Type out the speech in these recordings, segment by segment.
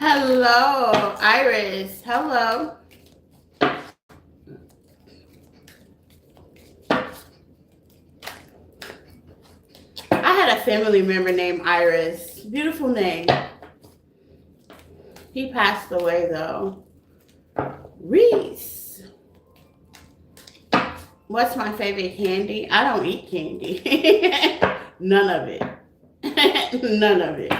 Hello, Iris. Hello. I had a family member named Iris. Beautiful name. He passed away though. Reese. What's my favorite candy? I don't eat candy. None of it. None of it.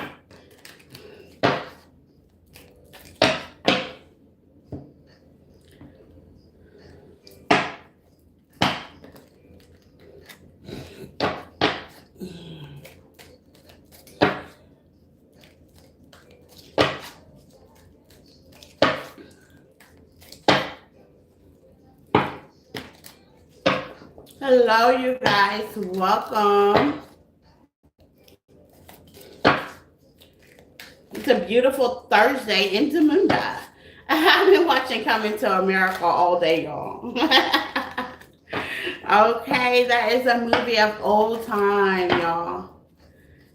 Hello, you guys. Welcome. It's a beautiful Thursday in Zamunda. I've been watching Coming to America all day, y'all. Okay, that is a movie of old time, y'all.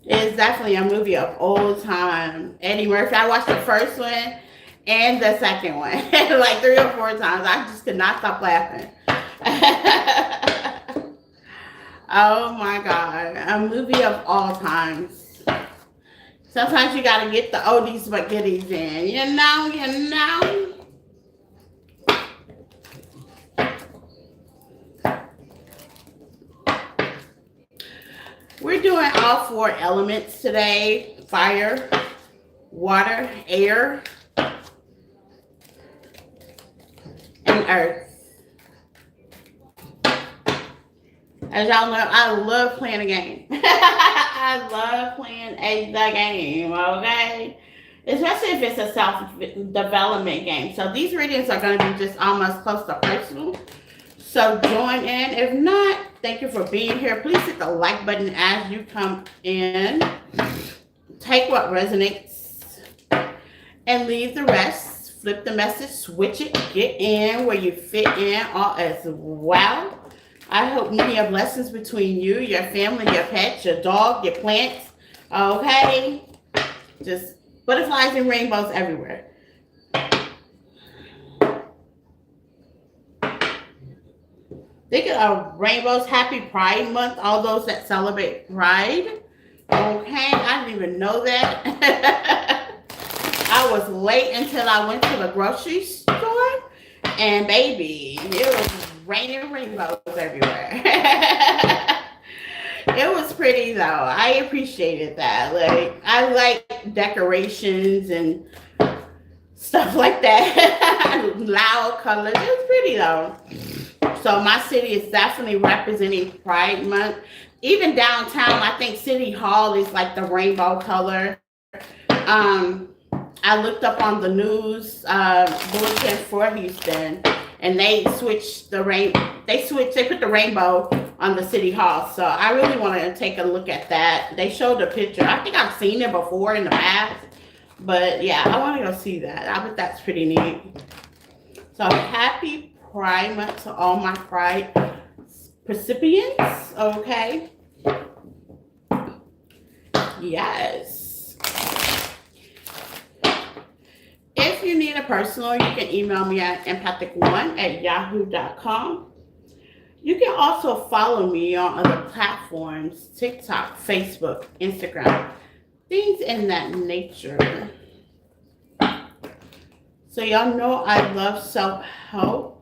It's definitely a movie of old time. Eddie Murphy. I watched the first one and the second one like 3 or 4 times. I just could not stop laughing. Oh my God. A movie of all times. Sometimes you gotta get the oldies but goodies in. You know. We're doing all 4 elements today. Fire, water, air, and earth. As y'all know, I love playing a game. I love playing the game, okay? Especially if it's a self-development game. So these readings are going to be just almost close to personal. So join in. If not, thank you for being here. Please hit the like button as you come in. Take what resonates and leave the rest. Flip the message, switch it, get in where you fit in all as well. I hope many blessings between you, your family, your pets, your dog, your plants. Okay? Just butterflies and rainbows everywhere. Think of rainbows. Happy Pride Month. All those that celebrate Pride. Okay? I didn't even know that. I was late until I went to the grocery store. And baby, it was raining rainbows everywhere. It was pretty though. I appreciated that. Like I like decorations and stuff like that. Loud colors. It was pretty though. So my city is definitely representing Pride Month. Even downtown, I think City Hall is like the rainbow color. I looked up on the news bulletin for Houston, and they switched they put the rainbow on the City Hall. So I really want to take a look at that. They showed a picture. I think I've seen it before in the past, but yeah, I want to go see that. I bet that's pretty neat. So happy Pride Month to all my Pride recipients. Okay. Yes. If you need a personal, you can email me at empathic1@yahoo.com. You can also follow me on other platforms, TikTok, Facebook, Instagram, things in that nature. So y'all know I love self-help.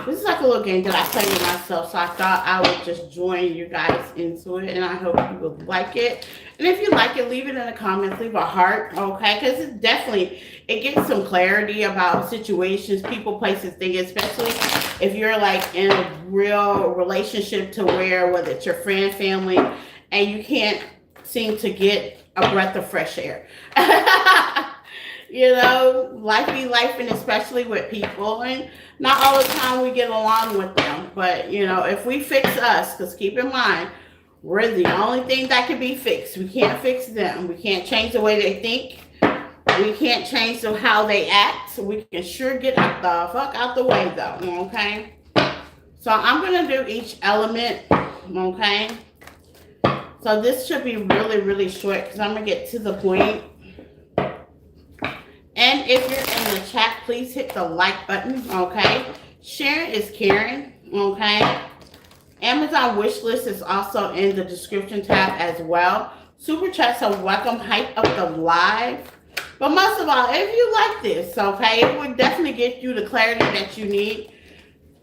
This is like a little game that I play with myself, so I thought I would just join you guys into it, and I hope you will like it. And if you like it, leave it in the comments, leave a heart, okay? Because it gets some clarity about situations, people, places, things, especially if you're like in a real relationship to where, whether it's your friend, family, and you can't seem to get a breath of fresh air. You know, life be life, and especially with people, and not all the time we get along with them. But, you know, if we fix us, because keep in mind, we're the only thing that can be fixed. We can't fix them. We can't change the way they think. We can't change how they act. We can sure get the fuck out the way, though, okay? So I'm going to do each element, okay? So this should be really, really short because I'm going to get to the point. And if you're in the chat, please hit the like button, okay? Sharing is caring, okay? Amazon wish list is also in the description tab as well. Super chats are welcome. Hype up the live. But most of all, if you like this, okay, it would definitely get you the clarity that you need.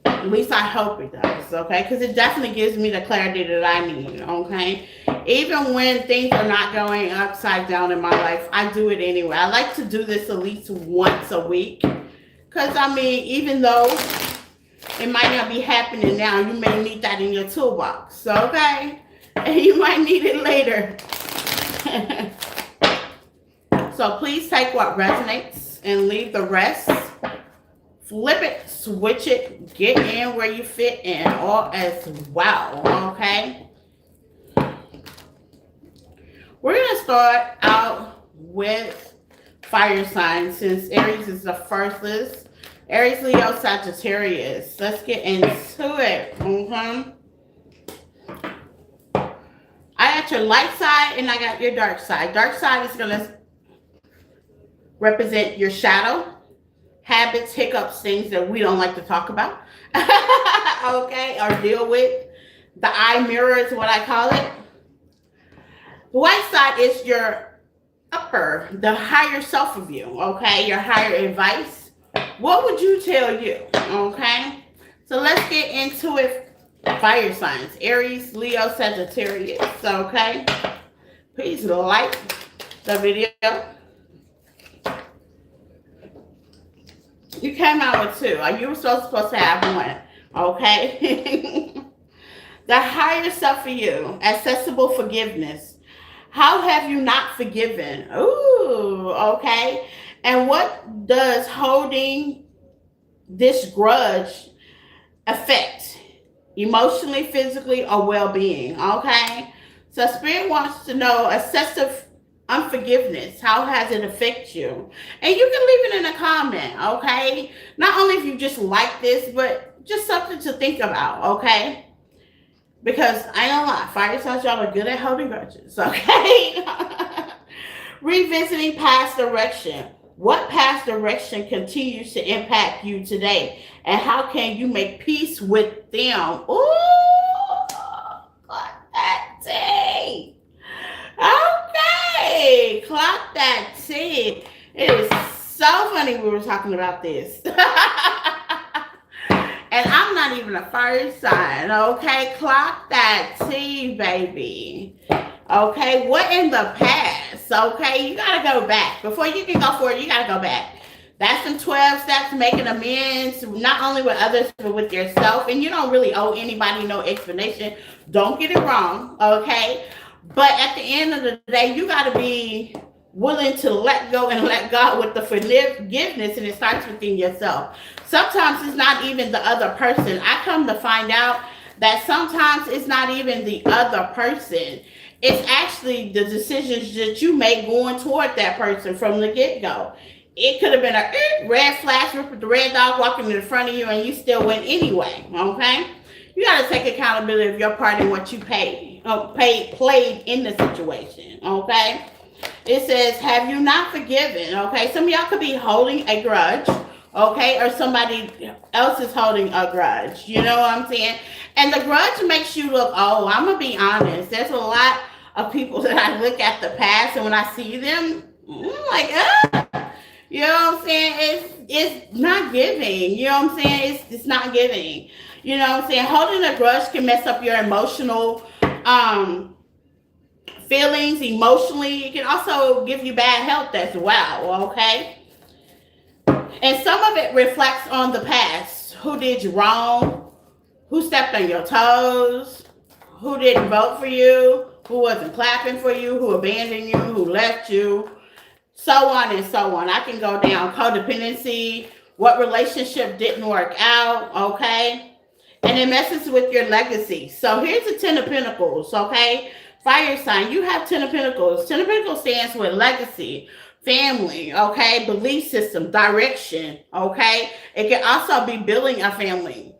At least I hope it does, okay? Because it definitely gives me the clarity that I need, okay? Even when things are not going upside down in my life, I do it anyway. I like to do this at least once a week. Because, I mean, even though it might not be happening now, you may need that in your toolbox, okay? And you might need it later. So please take what resonates and leave the rest. Flip it, switch it, get in where you fit in, all as well, okay? We're going to start out with fire signs since Aries is the first list. Aries, Leo, Sagittarius. Let's get into it, okay? I got your light side and I got your dark side. Dark side is going to represent your shadow, habits, hiccups, things that we don't like to talk about, okay, or deal with. The eye mirror is what I call it. The white side is your upper, the higher self of you, okay, your higher advice. What would you tell you, okay? So let's get into it. Fire signs, Aries, Leo, Sagittarius, okay? Please like the video. You came out with two. You were supposed to have one, okay? The higher self for you, accessible forgiveness. How have you not forgiven? Ooh, okay. And what does holding this grudge affect? Emotionally, physically, or well-being, okay? So Spirit wants to know excessive unforgiveness. How has it affected you? And you can leave it in a comment, okay? Not only if you just like this, but just something to think about, okay? Because I don't lie, fire signs, y'all are good at holding grudges, okay? Revisiting past direction. What past direction continues to impact you today? And how can you make peace with them? Ooh, clock that T. Okay, clock that T. It is so funny we were talking about this. And I'm not even a fire sign, okay? Clock that T, baby. Okay, what in the past? Okay, you gotta go back. Before you can go forward, you gotta go back. That's some 12 steps making amends, not only with others, but with yourself. And you don't really owe anybody no explanation. Don't get it wrong, okay? But at the end of the day, you gotta be willing to let go and let God with the forgiveness, and it starts within yourself. Sometimes it's not even the other person. I come to find out that sometimes it's not even the other person. It's actually the decisions that you make going toward that person from the get-go. It could have been a red flash with the red dog walking in front of you and you still went anyway, okay? You got to take accountability of your part in what you played in the situation, okay? It says, have you not forgiven, okay? Some of y'all could be holding a grudge, okay? Or somebody else is holding a grudge, you know what I'm saying? And the grudge makes you look, oh, I'm going to be honest. There's a lot of people that I look at the past, and when I see them, I'm like, you know what I'm saying? It's not giving, you know what I'm saying? It's not giving. You know what I'm saying? Holding a grudge can mess up your emotional feelings emotionally. It can also give you bad health as well, okay? And some of it reflects on the past. Who did you wrong? Who stepped on your toes? Who didn't vote for you? Who wasn't clapping for you? Who abandoned you? Who left you? So on and so on. I can go down. Codependency. What relationship didn't work out, okay? And it messes with your legacy. So here's the 10 of Pentacles, okay? Fire sign, you have 10 of Pentacles. 10 of Pentacles stands for legacy, family, okay? Belief system, direction, okay? It can also be building a family,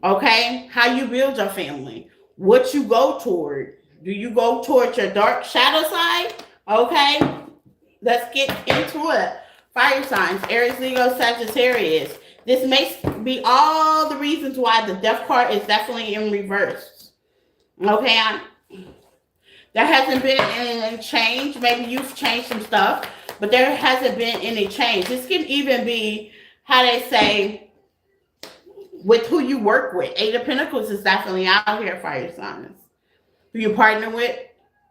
okay? How you build your family, what you go toward. Do you go towards your dark shadow side? Okay, let's get into it. Fire signs, Aries, Leo, Sagittarius. This may be all the reasons why the death card is definitely in reverse. Okay, there hasn't been any change. Maybe you've changed some stuff, but there hasn't been any change. This can even be, how they say, with who you work with. Eight of Pentacles is definitely out here, fire signs. Who you partner with,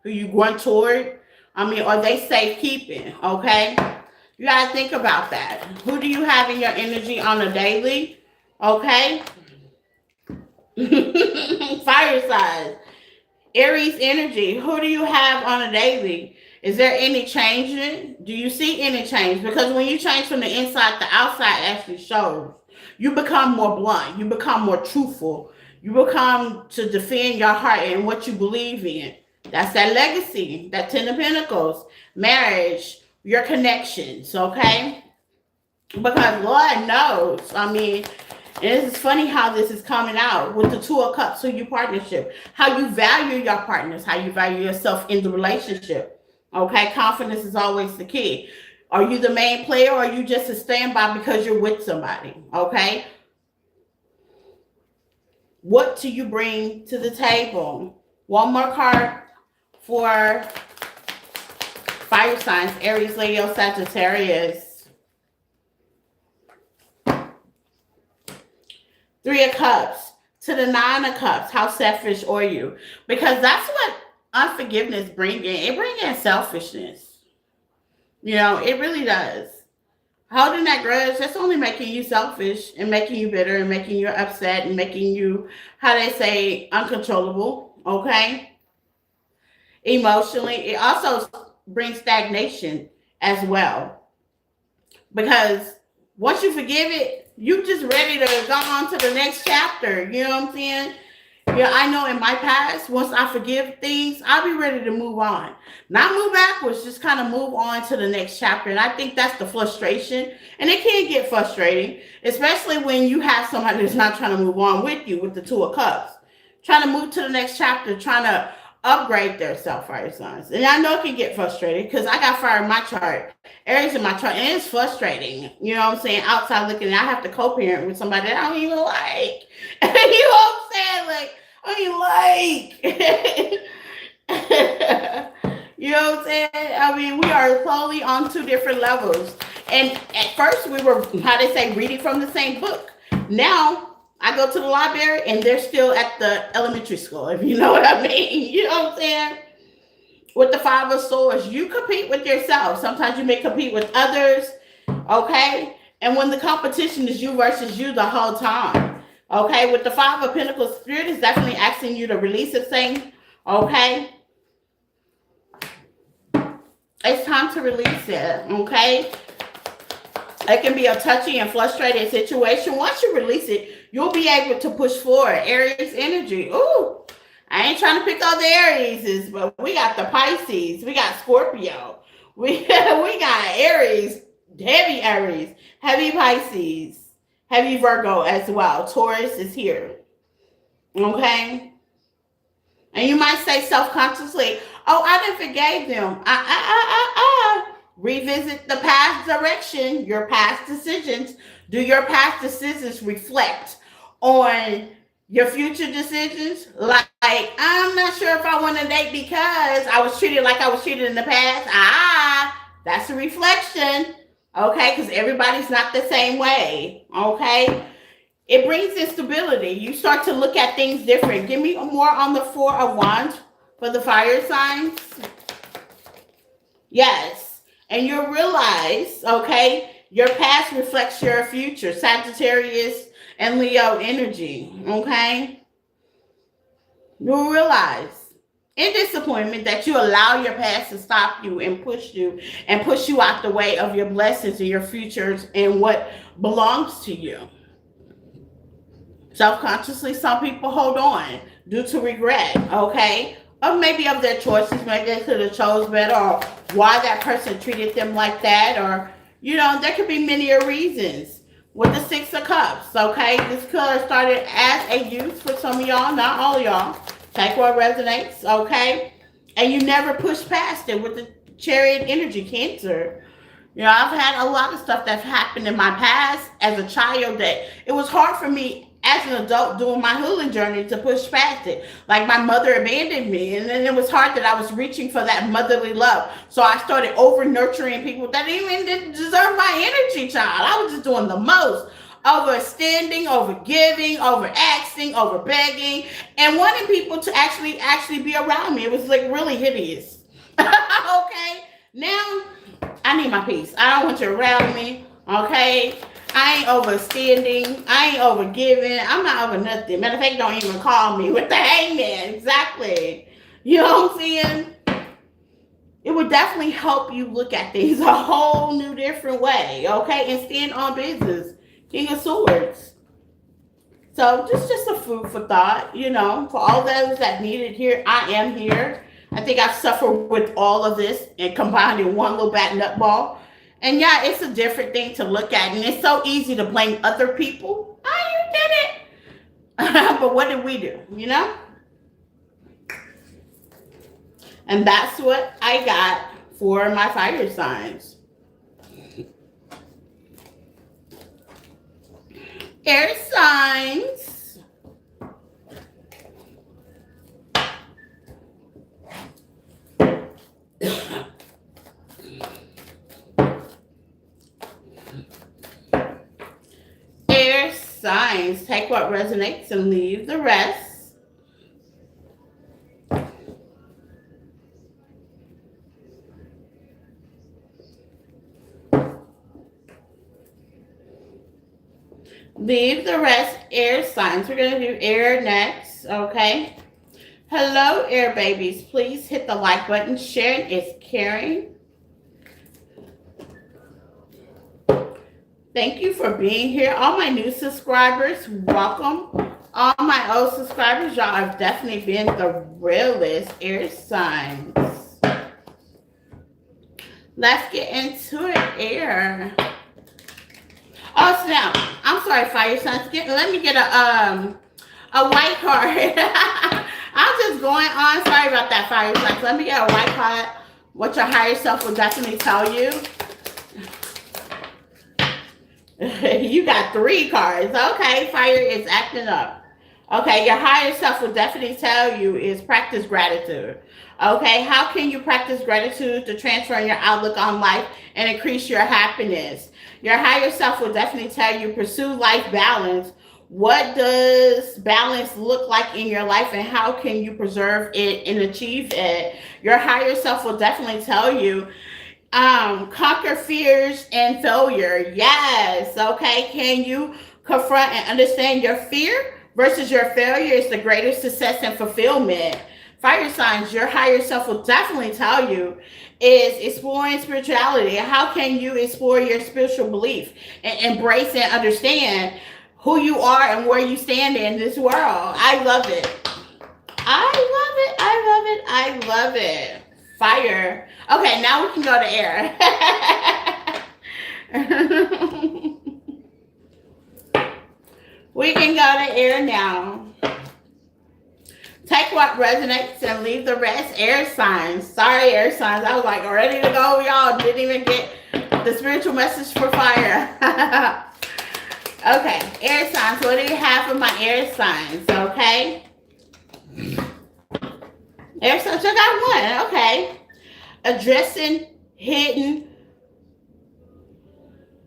who you going toward. Are they safekeeping? Okay? You got to think about that. Who do you have in your energy on a daily? Okay? Fire signs. Aries energy. Who do you have on a daily? Is there any changing? Do you see any change? Because when you change from the inside, the outside actually shows. You become more blunt. You become more truthful. You become to defend your heart and what you believe in. That's that legacy, that 10 of Pentacles, marriage, your connections, okay? Because Lord knows, it's funny how this is coming out with the Two of Cups, who you partnership, how you value your partners, how you value yourself in the relationship, okay? Confidence is always the key. Are you the main player, or are you just a standby because you're with somebody, okay? What do you bring to the table? One more card for fire signs, Aries, Leo, Sagittarius. Three of Cups to the Nine of Cups. How selfish are you? Because that's what unforgiveness brings in. It brings in selfishness. It really does. Holding that grudge, that's only making you selfish and making you bitter and making you upset and making you, how they say, uncontrollable, okay? Emotionally, it also brings stagnation as well. Because once you forgive it, you just ready to go on to the next chapter. You know what I'm saying? Yeah, I know in my past, once I forgive things, I'll be ready to move on. Not move backwards, just kind of move on to the next chapter. And I think that's the frustration. And it can get frustrating, especially when you have somebody that's not trying to move on with you with the Two of Cups. Trying to move to the next chapter, trying to upgrade their fire signs. And I know it can get frustrated because I got fire in my chart, Aries in my chart, and it's frustrating. You know what I'm saying? Outside looking, I have to co-parent with somebody that I don't even like. You know what I'm saying? Like, you know what I'm saying? We are slowly on two different levels. And at first we were, how they say, reading from the same book. Now I go to the library and they're still at the elementary school, if you know what I mean. You know what I'm saying? With the Five of Swords, you compete with yourself. Sometimes you may compete with others, okay? And when the competition is you versus you the whole time, okay? With the Five of Pentacles, Spirit is definitely asking you to release a thing, okay? It's time to release it, okay? It can be a touchy and frustrating situation. Once you release it, you'll be able to push forward. Aries energy. Ooh, I ain't trying to pick all the Aries, but we got the Pisces. We got Scorpio. We got Aries, heavy Pisces, heavy Virgo as well. Taurus is here. Okay? And you might say self-consciously, oh, I didn't forgive them. Revisit the past direction, your past decisions. Do your past decisions reflect on your future decisions? Like, I'm not sure if I want to date because I was treated like I was treated in the past. That's a reflection. Okay, because everybody's not the same way. Okay? It brings instability. You start to look at things different. Give me more on the Four of Wands for the fire signs. Yes. And you'll realize, okay, your past reflects your future. Sagittarius and Leo energy, okay? You'll realize in disappointment that you allow your past to stop you and push you out the way of your blessings and your futures and what belongs to you. Self-consciously, some people hold on due to regret, okay? Or maybe of their choices, maybe they could have chose better, or why that person treated them like that, or, there could be many reasons. With the Six of Cups, okay? This color started as a youth for some of y'all, not all of y'all. Take what resonates, okay? And you never push past it with the Chariot energy, Cancer. You know, I've had a lot of stuff that's happened in my past as a child that it was hard for me as an adult doing my healing journey to push past it. Like my mother abandoned me, and then it was hard that I was reaching for that motherly love. So I started over nurturing people that even didn't deserve my energy, child. I was just doing the most. Overstanding, over giving, over asking, over begging, and wanting people to actually be around me. It was like really hideous. Okay? Now I need my peace. I don't want you around me. Okay? I ain't overstanding. I ain't over giving. I'm not over nothing. Matter of fact, don't even call me with the hangman. Exactly. You know what I'm saying? It would definitely help you look at things a whole new different way. Okay? And stand on business. King of Swords. So just a food for thought, you know, for all those that need it here, I am here. I think I've suffered with all of this and combined in one little bad nutball. And yeah, it's a different thing to look at. And it's so easy to blame other people. Oh, you did it. But what did we do, you know? And that's what I got for my fire signs. Air signs. Air signs. Take what resonates and leave the rest. Leave the rest. Air signs. We're going to do air next. Okay. Hello, air babies. Please hit the like button. Sharing is caring. Thank you for being here. All my new subscribers, welcome. All my old subscribers, y'all have definitely been the realest air signs. Let's get into it, air. Oh, snap. I'm sorry, fire signs. Let me get a white card. I'm just going on. Sorry about that, fire signs. Let me get a white card. What your higher self will definitely tell you. You got 3 cards. Okay, fire is acting up. Okay, your higher self will definitely tell you is practice gratitude. Okay, how can you practice gratitude to transform your outlook on life and increase your happiness? Your higher self will definitely tell you pursue life balance. What does balance look like in your life and how can you preserve it and achieve it? Your higher self will definitely tell you conquer fears and failure. Yes. Okay. Can you confront and understand your fear versus your failure is the greatest success and fulfillment? Fire signs, your higher self will definitely tell you is exploring spirituality. How can you explore your spiritual belief and embrace and understand who you are and where you stand in this world? I love it. I love it. I love it. I love it. Fire. Okay, now we can go to air. We can go to air now. Take what resonates and leave the rest. Air signs. Sorry, air signs. I was like ready to go, y'all. Didn't even get the spiritual message for fire. Okay, air signs. What do you have for my air signs? Okay. Air signs. I got one. Okay. Addressing hidden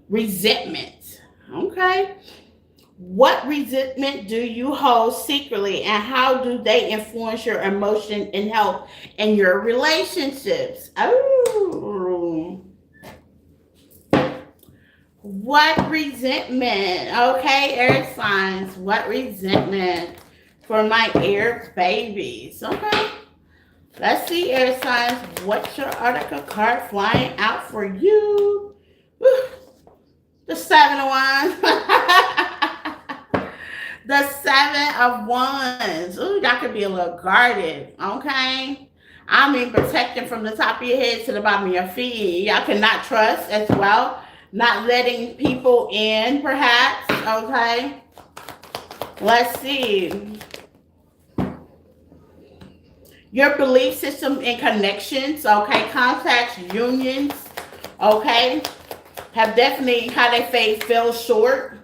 resentment. Okay. What resentment do you hold secretly and how do they influence your emotion and health in your relationships? Oh. What resentment? Okay, air signs. What resentment for my air babies? Okay. Let's see, air signs. What's your article card flying out for you? Whew. The 7 of Wands. The 7 of Wands. Ooh, y'all could be a little guarded, okay? I mean, protecting from the top of your head to the bottom of your feet. Y'all cannot trust as well. Not letting people in, perhaps, okay? Let's see. Your belief system and connections, okay? Contacts, unions, okay? have definitely had a faith fell short.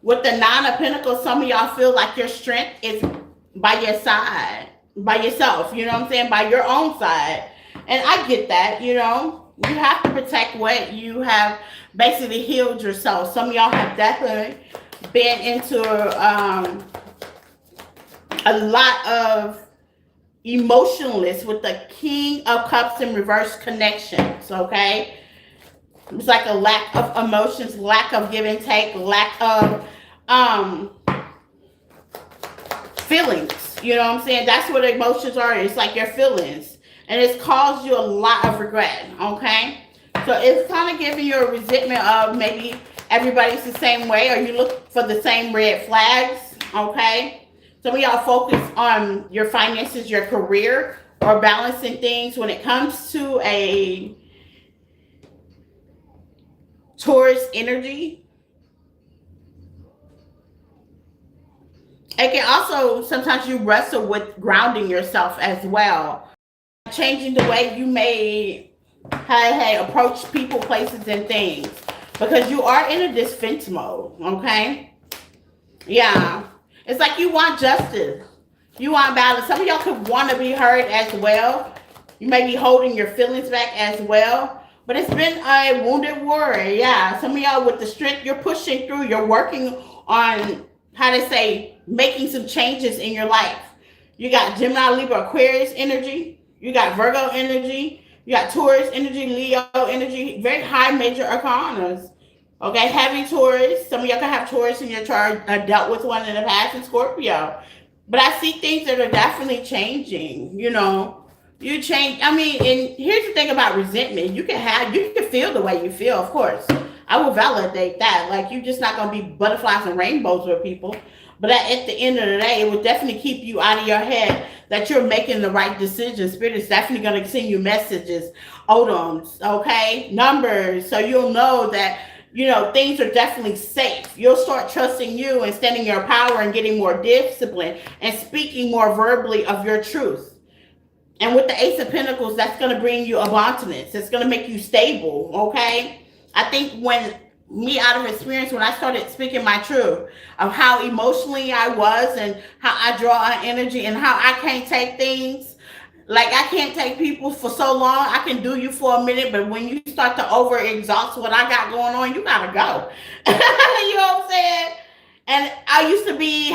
With the Nine of Pentacles, some of y'all feel like your strength is by your side, by yourself, you know what I'm saying? By your own side. And I get that, you know. You have to protect what you have basically healed yourself. Some of y'all have definitely been into a lot of emotionless with the King of Cups in reverse connections, okay? It's like a lack of emotions, lack of give and take, lack of feelings. You know what I'm saying? That's what emotions are. It's like your feelings. And it's caused you a lot of regret, okay? So it's kind of giving you a resentment of maybe everybody's the same way, or you look for the same red flags, okay? Some of y'all focus on your finances, your career, or balancing things when it comes to a Taurus energy. It can also, sometimes you wrestle with grounding yourself as well. Changing the way you may approach people, places, and things. Because you are in a defense mode, okay? Yeah. It's like you want justice. You want balance. Some of y'all could want to be heard as well. You may be holding your feelings back as well. But it's been a wounded warrior. Yeah. Some of y'all with the strength, you're pushing through. You're working on, making some changes in your life. You got Gemini, Libra, Aquarius energy. You got Virgo energy. You got Taurus energy, Leo energy. Very high major arcanas. Okay, heavy Taurus. Some of y'all can have Taurus in your chart, dealt with one in the past, and Scorpio. But I see things that are definitely changing. You know, you change. I mean, and here's the thing about resentment. You can feel the way you feel, of course. I will validate that. Like, you're just not gonna be butterflies and rainbows with people. But at the end of the day, it will definitely keep you out of your head that you're making the right decision. Spirit is definitely going to send you messages, odoms, okay, numbers, so you'll know that, you know, things are definitely safe. You'll start trusting you and standing your power and getting more discipline and speaking more verbally of your truth. And with the Ace of Pentacles, that's going to bring you abundance. It's going to make you stable, okay? I think when me out of experience, when I started speaking my truth of how emotionally I was and how I draw on energy and how I can't take things, like I can't take people for so long. I can do you for a minute, but when you start to over exhaust what I got going on, you gotta go. You know what I'm saying? And I used to be,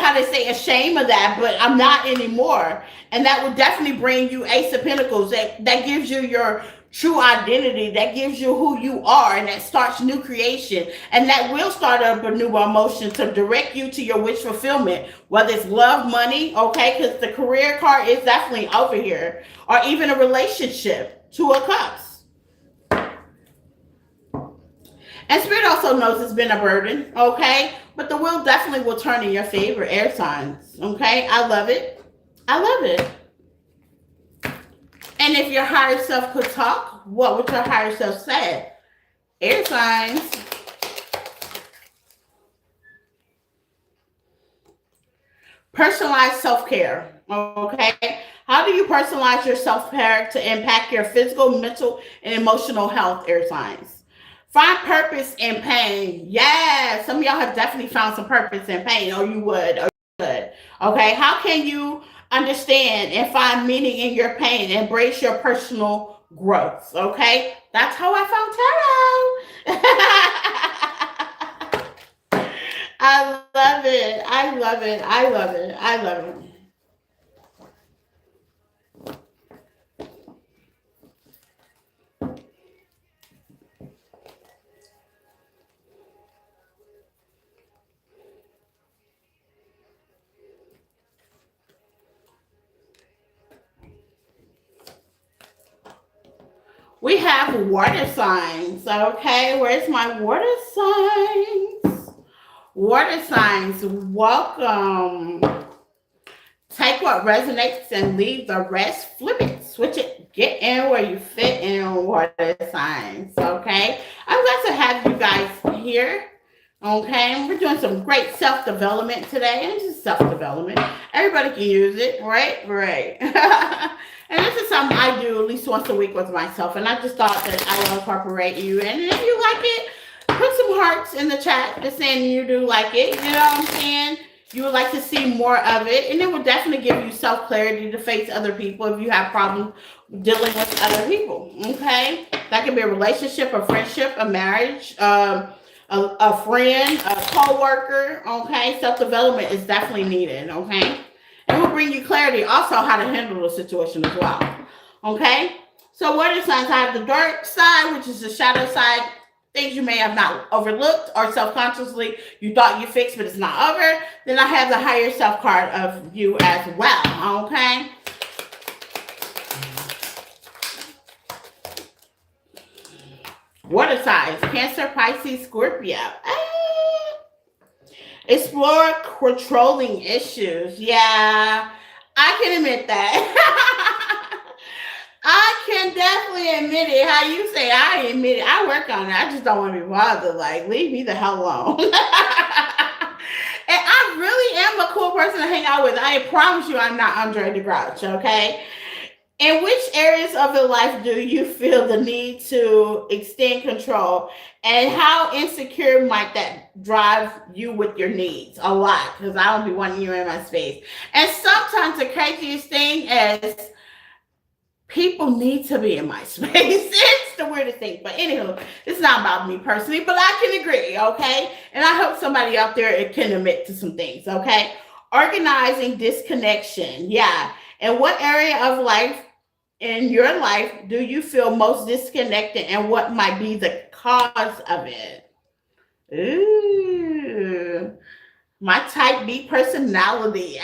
ashamed of that, but I'm not anymore. And that would definitely bring you Ace of Pentacles. That gives you your true identity, that gives you who you are, and that starts new creation, and that will start up a new emotion to direct you to your wish fulfillment, whether it's love, money, okay, because the career card is definitely over here, or even a relationship, Two of Cups. And Spirit also knows it's been a burden, okay, but the wheel definitely will turn in your favor, air signs, okay? I love it. I love it. And if your higher self could talk, what would your higher self say? Air signs. Personalized self-care, okay? How do you personalize your self-care to impact your physical, mental, and emotional health, air signs? Find purpose in pain. Yeah, some of y'all have definitely found some purpose in pain, or you would. Okay, how can you understand and find meaning in your pain? Embrace your personal growth. Okay, that's how I found tarot. I love it. I love it. I love it. I love it. We have water signs, okay? Where's my water signs? Water signs, welcome. Take what resonates and leave the rest. Flip it, switch it, get in where you fit in, water signs, okay? I'm glad to have you guys here, okay? We're doing some great self-development today. And just self-development. Everybody can use it, right? Right. And this is something I do at least once a week with myself. And I just thought that I will incorporate you. And if you like it, put some hearts in the chat just saying you do like it. You know what I'm saying? You would like to see more of it. And it will definitely give you self-clarity to face other people if you have problems dealing with other people. Okay? That can be a relationship, a friendship, a marriage, a friend, a co-worker. Okay? Self-development is definitely needed. Okay? It will bring you clarity also how to handle the situation as well. Okay? So water signs, I have the dark side, which is the shadow side. Things you may have not overlooked or self-consciously you thought you fixed, but it's not over. Then I have the higher self card of you as well. Okay? Water signs, Cancer, Pisces, Scorpio. Explore controlling issues. Yeah, I can admit that. I can definitely admit it. How you say I admit it. I work on it. I just don't want to be bothered. Like, leave me the hell alone. And I really am a cool person to hang out with. I promise you I'm not Andre the Grouch, okay? In which areas of your life do you feel the need to extend control? And how insecure might that drive you with your needs? A lot, because I don't be wanting you in my space. And sometimes the craziest thing is people need to be in my space. It's the weirdest thing. But anywho, it's not about me personally, but I can agree, okay? And I hope somebody out there can admit to some things, okay? Organizing disconnection. Yeah. And what area of life in your life do you feel most disconnected and what might be the cause of it? Ooh, my type B personality.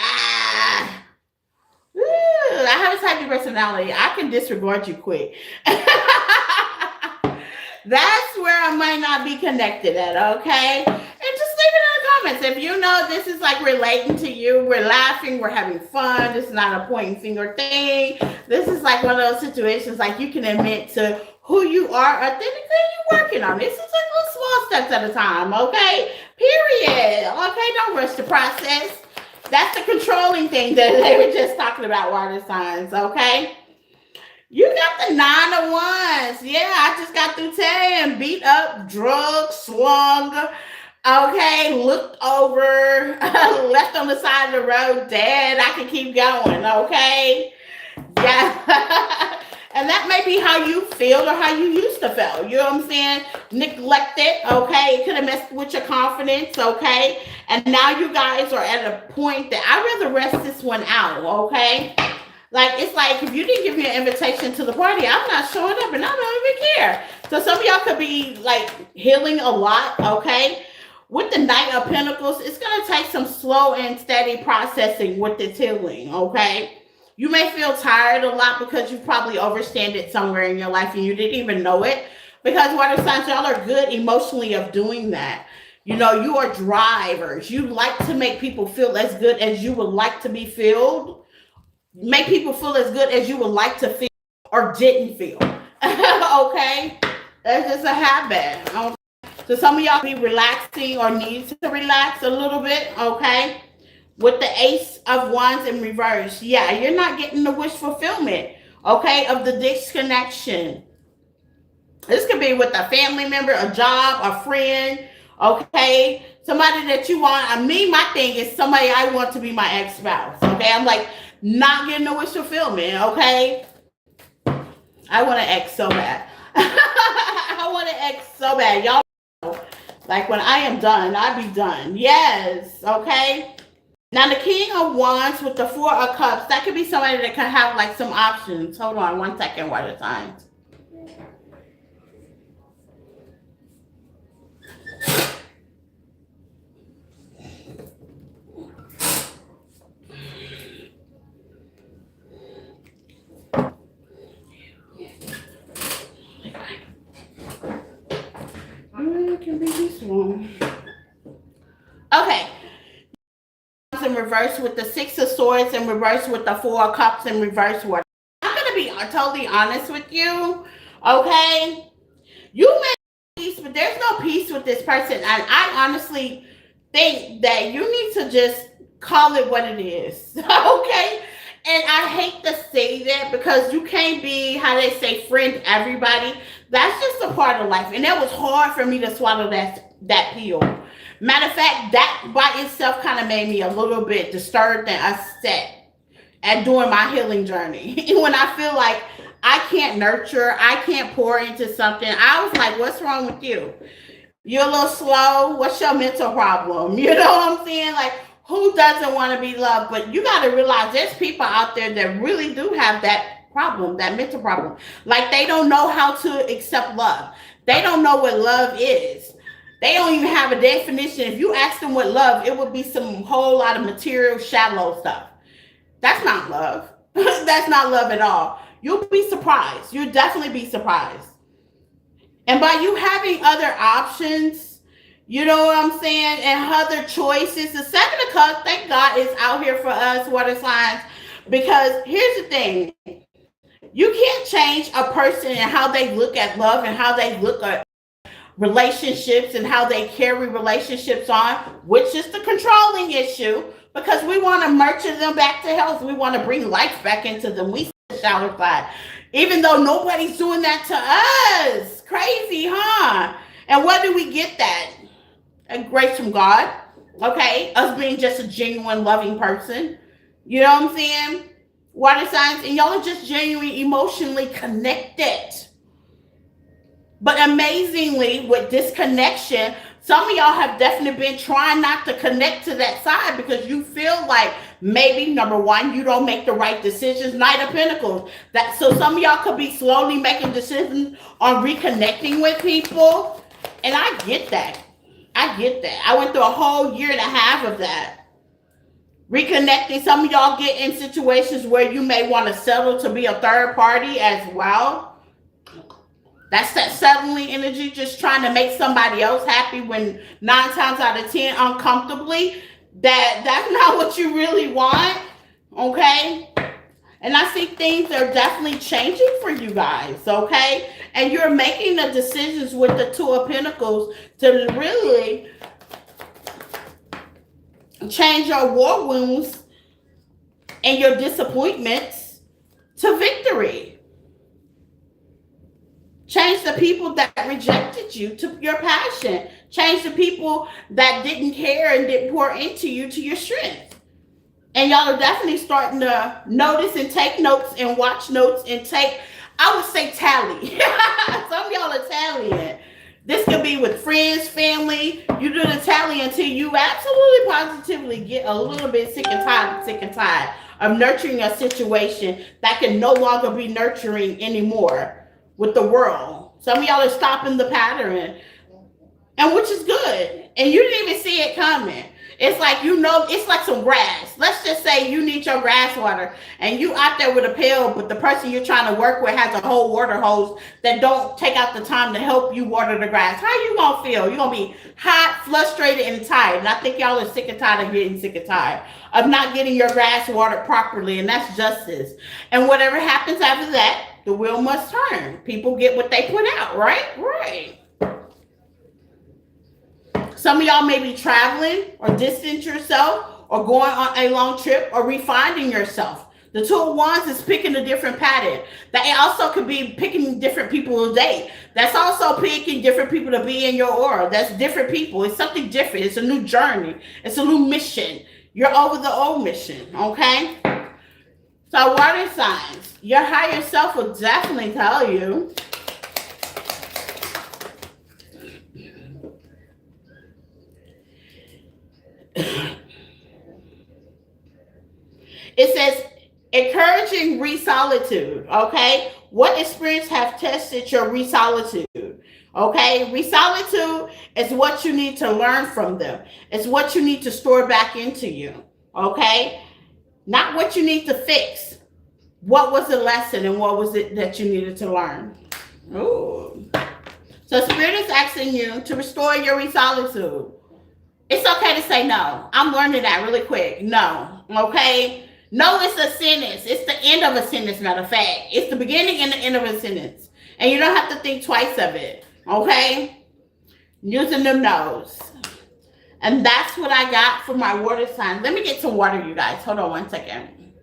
Ooh, I have a type B personality. I can disregard you quick. That's where I might not be connected at, okay? And just leave it in the comments. If you know this is like relating to you, we're laughing, we're having fun. This is not a pointing finger thing. This is like one of those situations like you can admit to who you are authentically you're working on. This is like little small steps at a time, okay? Period. Okay, don't rush the process. That's the controlling thing that they were just talking about, water signs, okay? You got the 9 of Wands. Yeah, I just got through saying beat up, drug, slung, okay, looked over, left on the side of the road, dead. I can keep going, okay? Yeah. And that may be how you feel or how you used to feel. You know what I'm saying? Neglected, okay? It could have messed with your confidence, okay? And now you guys are at a point that I'd rather rest this one out, okay? Like, it's like, if you didn't give me an invitation to the party, I'm not showing up and I don't even care. So some of y'all could be, like, healing a lot, okay? With the Knight of Pentacles, it's going to take some slow and steady processing with this healing, okay? You may feel tired a lot because you probably overstanded somewhere in your life and you didn't even know it. Because water signs, y'all are good emotionally of doing that. You know, you are drivers. You like to make people feel as good as you would like to be filled. Make people feel as good as you would like to feel or didn't feel. Okay? That's just a habit. Okay? So some of y'all be relaxing or need to relax a little bit, okay? With the Ace of Wands in reverse. Yeah, you're not getting the wish fulfillment, okay, of the disconnection. This could be with a family member, a job, a friend, okay? Somebody that you want. Me, my thing is somebody I want to be my ex-spouse, okay? I'm like, not getting the wish fulfillment, okay? I want an ex so bad. I want an ex so bad. Y'all know, like when I am done, I be done. Yes, okay? Now the King of Wands with the 4 of Cups, that could be somebody that can have like some options. Hold on one second, water signs. It can be this one. Okay. In reverse with the 6 of Swords in reverse with the 4 of Cups in reverse. What I'm gonna be totally honest with you, okay? You may peace, but there's no peace with this person, and I honestly think that you need to just call it what it is, okay? And I hate to say that because you can't be, how they say, friend everybody. That's just a part of life. And it was hard for me to swallow that pill. Matter of fact, that by itself kind of made me a little bit disturbed and upset at doing my healing journey. When I feel like I can't nurture, I can't pour into something, I was like, what's wrong with you? You're a little slow. What's your mental problem? You know what I'm saying? Like, who doesn't want to be loved? But you got to realize there's people out there that really do have that problem, that mental problem. Like, they don't know how to accept love. They don't know what love is. They don't even have a definition. If you ask them what love, it would be some whole lot of material, shallow stuff. That's not love. That's not love at all. You'll be surprised. You'll definitely be surprised. And by you having other options, you know what I'm saying, and other choices, the Seven of Cups, thank God, is out here for us, water signs. Because here's the thing. You can't change a person and how they look at love and how they look at relationships and how they carry relationships on, which is the controlling issue, because we want to nurture them back to health. We want to bring life back into them. We shower side. Even though nobody's doing that to us. Crazy, huh? And where do we get that? A grace from God. Okay? Us being just a genuine, loving person. You know what I'm saying? Water signs. And y'all are just genuinely, emotionally connected. But amazingly, with this connection, some of y'all have definitely been trying not to connect to that side because you feel like maybe, number one, you don't make the right decisions. Knight of Pentacles. So some of y'all could be slowly making decisions on reconnecting with people. And I get that. I get that. I went through a whole year and a half of that. Reconnecting. Some of y'all get in situations where you may want to settle to be a third party as well. That's that settling energy, just trying to make somebody else happy when 9 times out of 10, uncomfortably, that's not what you really want, okay? And I see things are definitely changing for you guys, okay? And you're making the decisions with the Two of Pentacles to really change your war wounds and your disappointments to victory. Change the people that rejected you to your passion. Change the people that didn't care and didn't pour into you to your strength. And y'all are definitely starting to notice and take notes and watch notes and take, I would say, tally. Some of y'all are tallying. This could be with friends, family. You do the tally until you absolutely positively get a little bit sick and tired of nurturing a situation that can no longer be nurturing anymore. With the world. Some of y'all are stopping the pattern. And which is good. And you didn't even see it coming. It's like, you know, it's like some grass. Let's just say you need your grass water and you out there with a pail, but the person you're trying to work with has a whole water hose that don't take out the time to help you water the grass. How you gonna feel? You're gonna be hot, frustrated, and tired. And I think y'all are sick and tired of getting sick and tired of not getting your grass watered properly, and that's justice. And whatever happens after that, the wheel must turn. People get what they put out, right? Right. Some of y'all may be traveling or distance yourself or going on a long trip or refining yourself. The Two of Wands is picking a different pattern. That also could be picking different people to date. That's also picking different people to be in your aura. That's different people. It's something different. It's a new journey. It's a new mission. You're over the old mission, okay? So water signs, your higher self will definitely tell you it says encouraging re-solitude, okay? What experience have tested your re-solitude? Okay, re-solitude is what you need to learn from them. It's what you need to store back into you, okay? Not what you need to fix. What was the lesson and what was it that you needed to learn? Ooh. So Spirit is asking you to restore your re-solitude. It's okay to say no. I'm learning that really quick. No, okay? No, it's a sentence. It's the end of a sentence, matter of fact. It's the beginning and the end of a sentence. And you don't have to think twice of it, okay? Using them no's. And that's what I got for my water sign. Let me get some water, you guys. Hold on one second.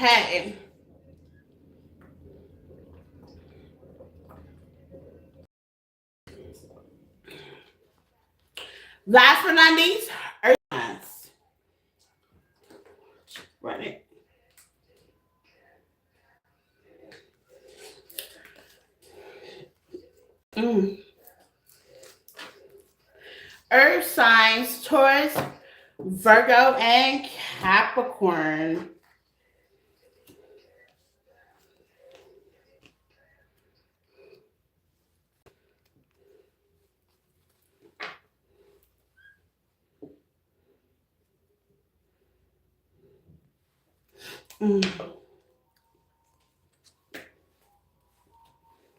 Okay. Last but not least, earth signs. Run it. Mm. Earth signs, Taurus, Virgo, and Capricorn. Mm.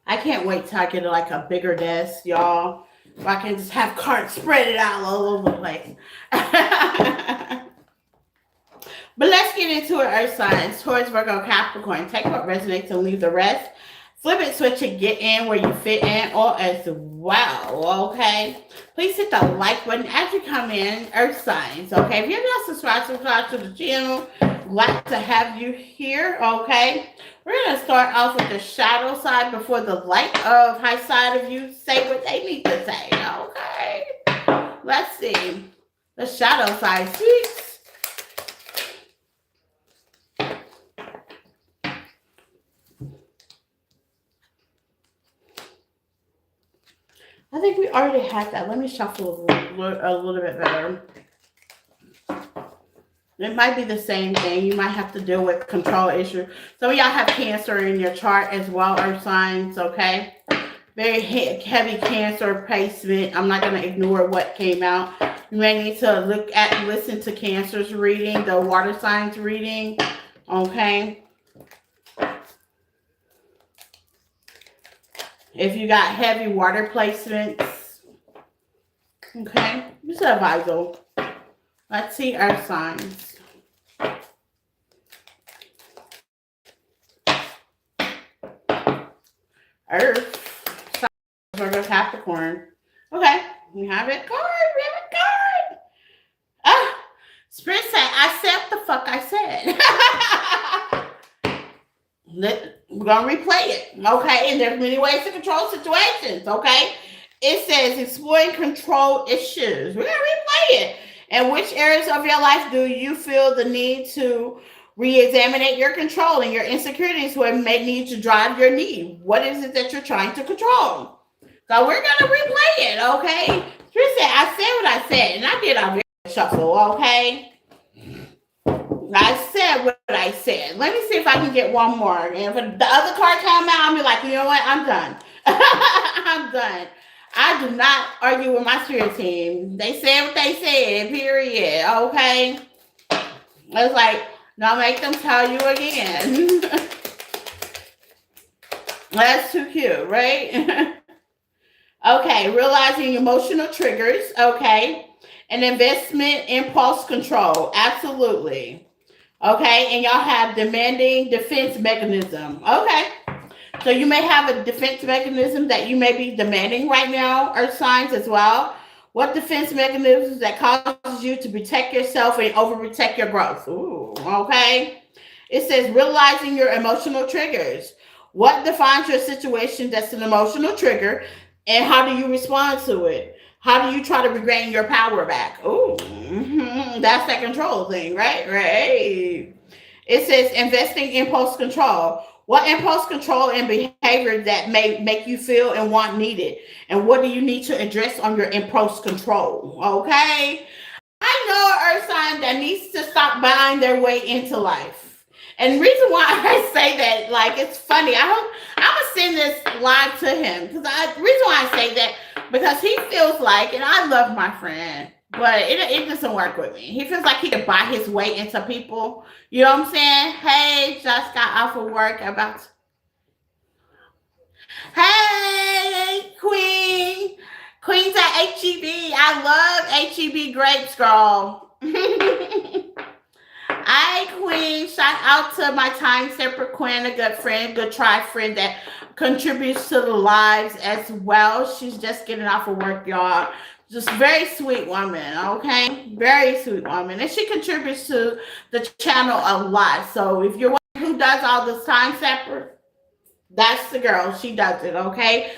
I can't wait till I get like a bigger desk, y'all. So I can just have cards spread it out all over the place. But let's get into it, Earth signs. Taurus, Virgo, Capricorn. Take what resonates and leave the rest. Flip it, switch it, get in where you fit in, or as well, okay? Please hit the like button as you come in, Earth signs, okay? If you're not subscribed to the channel, glad to have you here, okay? We're going to start off with the shadow side before the light of high side of you say what they need to say, okay? Let's see. The shadow side speaks. I think we already had that. Let me shuffle a little bit better. It might be the same thing. You might have to deal with control issue. Some of y'all have Cancer in your chart as well, Earth signs, okay? Very heavy Cancer placement. I'm not going to ignore what came out. You may need to listen to Cancer's reading, the water signs reading, okay? If you got heavy water placements, okay? Just advise them. Let's see Earth signs. Earth, Virgo, Capricorn. Okay, we have it. Card, we have a card. Ah, Spirit said, I said what the fuck I said. We're going to replay it, okay? And there's many ways to control situations, okay? It says exploring control issues. We're going to replay it. In which areas of your life do you feel the need to re-examine your control and your insecurities where it may need to drive your need? What is it that you're trying to control? So we're going to replay it, okay? Spirit said, I said what I said, and I did a very shuffle, okay? I said what I said. Let me see if I can get one more. And if the other card come out, I'll be like, you know what? I'm done. I'm done. I do not argue with my spirit team. They said what they said, period. Okay? It's like, don't make them tell you again. That's too cute, right? Okay, realizing emotional triggers. Okay. An investment impulse control. Absolutely. Okay, and y'all have demanding defense mechanism. Okay, so you may have a defense mechanism that you may be demanding right now, Earth signs as well. What defense mechanisms that causes you to protect yourself and overprotect your growth? Ooh, okay. It says realizing your emotional triggers. What defines your situation that's an emotional trigger, and how do you respond to it? How do you try to regain your power back? Ooh, that's that control thing, right? Right. It says investing impulse control. What impulse control and behavior that may make you feel and want needed? And what do you need to address on your impulse control? Okay. I know an earth sign that needs to stop buying their way into life. And the reason why I say that, like, it's funny. I'm gonna send this live to him because the reason why I say that because he feels like, and I love my friend, but it doesn't work with me. He feels like he can buy his way into people. You know what I'm saying? Hey, just got off of work about. Hey, Queens at HEB. I love HEB grapes, girl. Hi, Queen. Shout out to my time stepper Quinn, a good friend, good try friend that contributes to the lives as well. She's just getting off of work, y'all. Just very sweet woman, okay? Very sweet woman. And she contributes to the channel a lot. So if you're does all this time stepper, that's the girl. She does it, okay?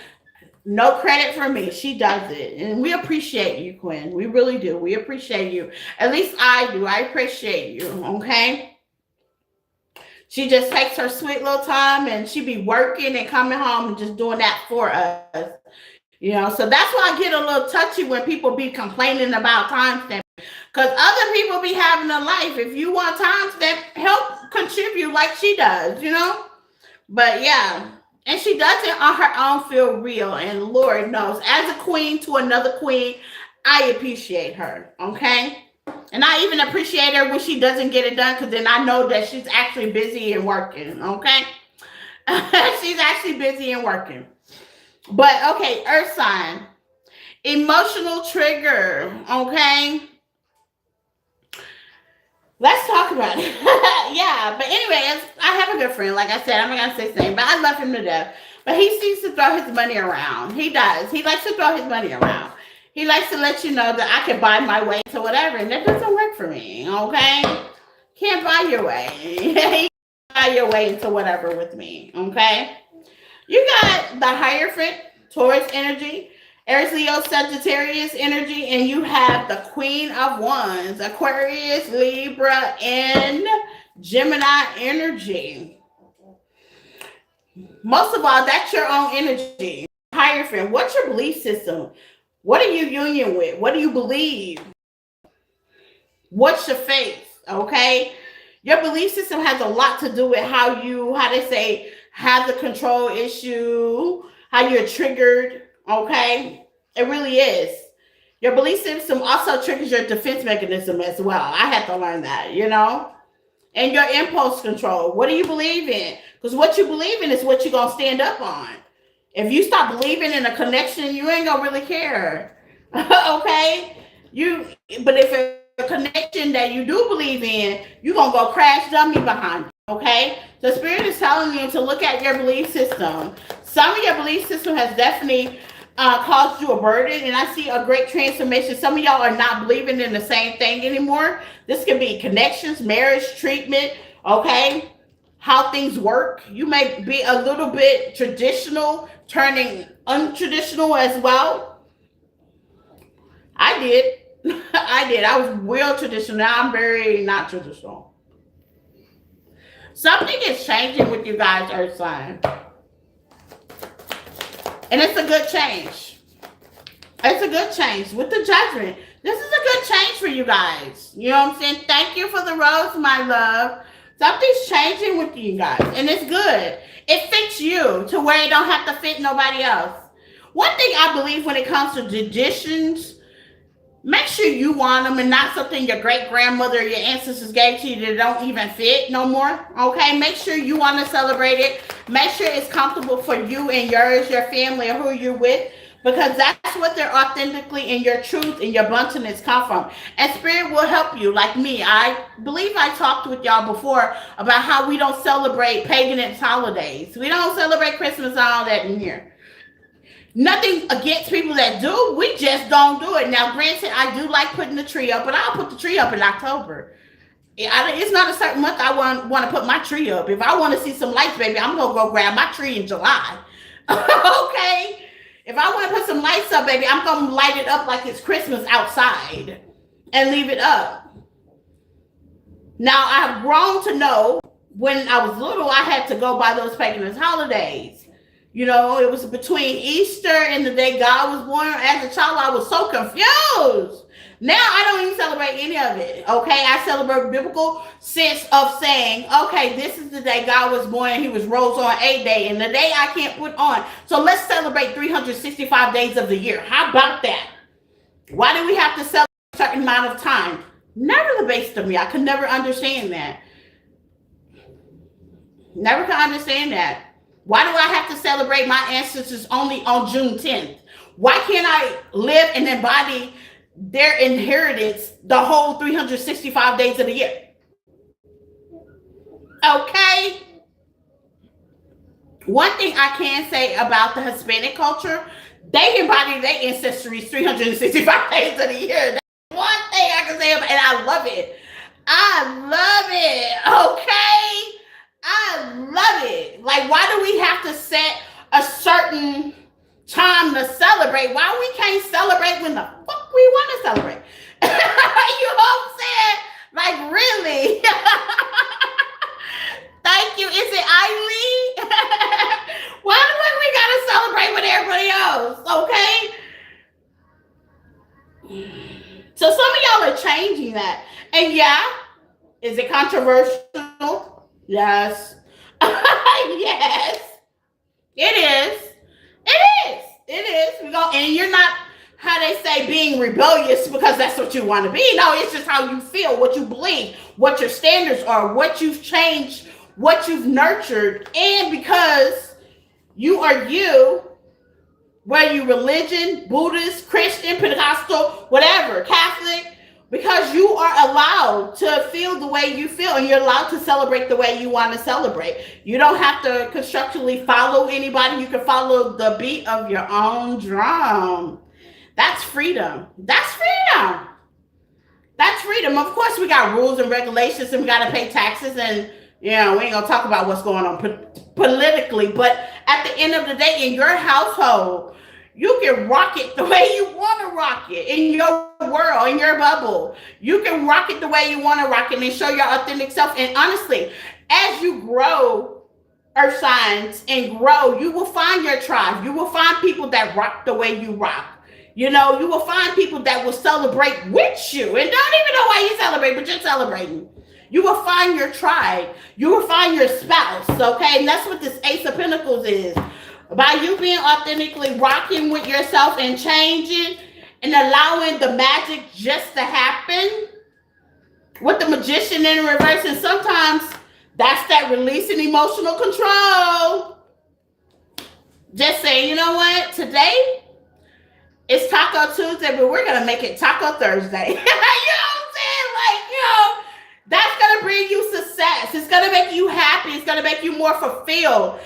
No credit for me. She does it. And we appreciate you, Quinn. We really do. We appreciate you. At least I do. I appreciate you, okay? She just takes her sweet little time and she be working and coming home and just doing that for us. You know, so that's why I get a little touchy when people be complaining about time stamp. Because other people be having a life. If you want time stamp, help contribute like she does, you know? But yeah. And she does it on her own, feel real. And Lord knows, as a queen to another queen, I appreciate her. Okay? And I even appreciate her when she doesn't get it done, because then I know that she's actually busy and working. Okay? She's actually busy and working. But okay, Earth sign. Emotional trigger. Okay? Let's talk about it. Yeah, but anyway, I have a good friend. Like I said, I'm not going to say his name, but I love him to death. But he seems to throw his money around. He does. He likes to throw his money around. He likes to let you know that I can buy my way to whatever, and that doesn't work for me, okay? Can't buy your way. You can't buy your way into whatever with me, okay? You got the Hierophant, Taurus energy, Aries, Leo, Sagittarius energy, and you have the Queen of Wands, Aquarius, Libra, and Gemini energy. Most of all, that's your own energy. Hierophant, what's your belief system? What are you union with? What do you believe? What's your faith? Okay? Your belief system has a lot to do with how they say, have the control issue, how you're triggered. Okay, it really is. Your belief system also triggers your defense mechanism as well. I had to learn that, you know. And your impulse control. What do you believe in? Because what you believe in is what you're gonna stand up on. If you stop believing in a connection, you ain't gonna really care. Okay, but if it's a connection that you do believe in, you're gonna go crash dummy behind it. Okay, the spirit is telling you to look at your belief system. Some of your belief system has definitely caused you a burden, and I see a great transformation. Some of y'all are not believing in the same thing anymore. This could be connections, marriage, treatment, okay, how things work. You may be a little bit traditional, turning untraditional as well. I did. I was real traditional. Now I'm very not traditional. Something is changing with you guys, Earth sign. And it's a good change. It's a good change with the Judgment. This is a good change for you guys. You know what I'm saying? Thank you for the rose, my love. Something's changing with you guys. And it's good. It fits you to where it don't have to fit nobody else. One thing I believe when it comes to traditions, make sure you want them and not something your great-grandmother or your ancestors gave to you that don't even fit no more. Okay? Make sure you want to celebrate it. Make sure it's comfortable for you and yours, your family, or who you're with, because that's what they're authentically in your truth and your buntiness come from. And spirit will help you. Like me, I believe I talked with y'all before about how we don't celebrate pagan holidays. We don't celebrate Christmas and all that in here. Nothing against people that do. We just don't do it. Now, granted, I do like putting the tree up, but I'll put the tree up in October. It's not a certain month I want to put my tree up. If I want to see some lights, baby, I'm going to go grab my tree in July. Okay? If I want to put some lights up, baby, I'm going to light it up like it's Christmas outside and leave it up. Now, I've grown to know when I was little, I had to go by those pagan holidays. You know, it was between Easter and the day God was born. As a child, I was so confused. Now I don't even celebrate any of it. Okay, I celebrate biblical sense of saying, okay, this is the day God was born and he was rose on a day, and the day I can't put on. So let's celebrate 365 days of the year. How about that? Why do we have to celebrate a certain amount of time? Never the base to me. I could never understand that. Never could understand that. Why do I have to celebrate my ancestors only on June 10th? Why can't I live and embody their inheritance the whole 365 days of the year? Okay. One thing I can say about the Hispanic culture, they embody their ancestries 365 days of the year. That's one thing I can say about it, and I love it. I love it. Okay. I love it. Like, why do we have to set a certain time to celebrate? Why we can't celebrate when the fuck we want to celebrate? You know what I'm saying? Like, really? Thank you. Is it Eileen? Why do we gotta celebrate with everybody else? Okay. So some of y'all are changing that. And yeah, is it controversial? Yes. Yes. It is. It is. It is. And you're not, how they say, being rebellious because that's what you want to be. No, it's just how you feel, what you believe, what your standards are, what you've changed, what you've nurtured. And because you are you, whether you religion, Buddhist, Christian, Pentecostal, whatever, Catholic, because you are allowed to feel the way you feel and you're allowed to celebrate the way you want to celebrate. You don't have to constructively follow anybody. You can follow the beat of your own drum. That's freedom. That's freedom. That's freedom. Of course, we got rules and regulations and we got to pay taxes and, we ain't going to talk about what's going on politically. But at the end of the day, in your household, you can rock it the way you want to rock it in your world, in your bubble. You can rock it the way you want to rock it and show your authentic self. And honestly, as you grow, earth signs, and grow, you will find your tribe. You will find people that rock the way you rock. You will find people that will celebrate with you and don't even know why you celebrate, but you're celebrating. You will find your tribe. You will find your spouse, okay? And that's what this Ace of Pentacles is. By you being authentically rocking with yourself and changing and allowing the magic just to happen with the Magician in reverse. And sometimes that's that releasing emotional control. Just say, you know what? Today it's Taco Tuesday, but we're going to make it Taco Thursday. You know what I'm saying? Like, that's going to bring you success. It's going to make you happy. It's going to make you more fulfilled.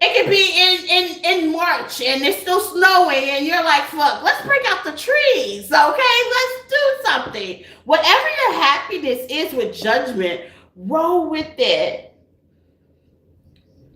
It could be in March and it's still snowing and you're like, fuck, let's break out the trees, okay? Let's do something. Whatever your happiness is with judgment, roll with it.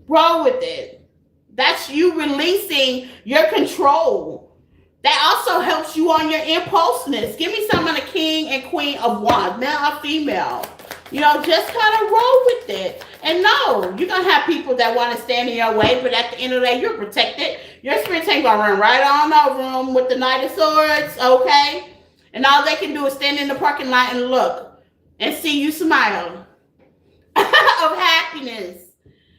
Roll with it. That's you releasing your control. That also helps you on your impulsiveness. Give me some of the King and Queen of Wands, male or female. Just kind of roll with it. And no, you're going to have people that want to stand in your way, but at the end of the day, you're protected. Your spirit ain't going to run right on over them with the Knight of Swords, okay? And all they can do is stand in the parking lot and look and see you smile of happiness.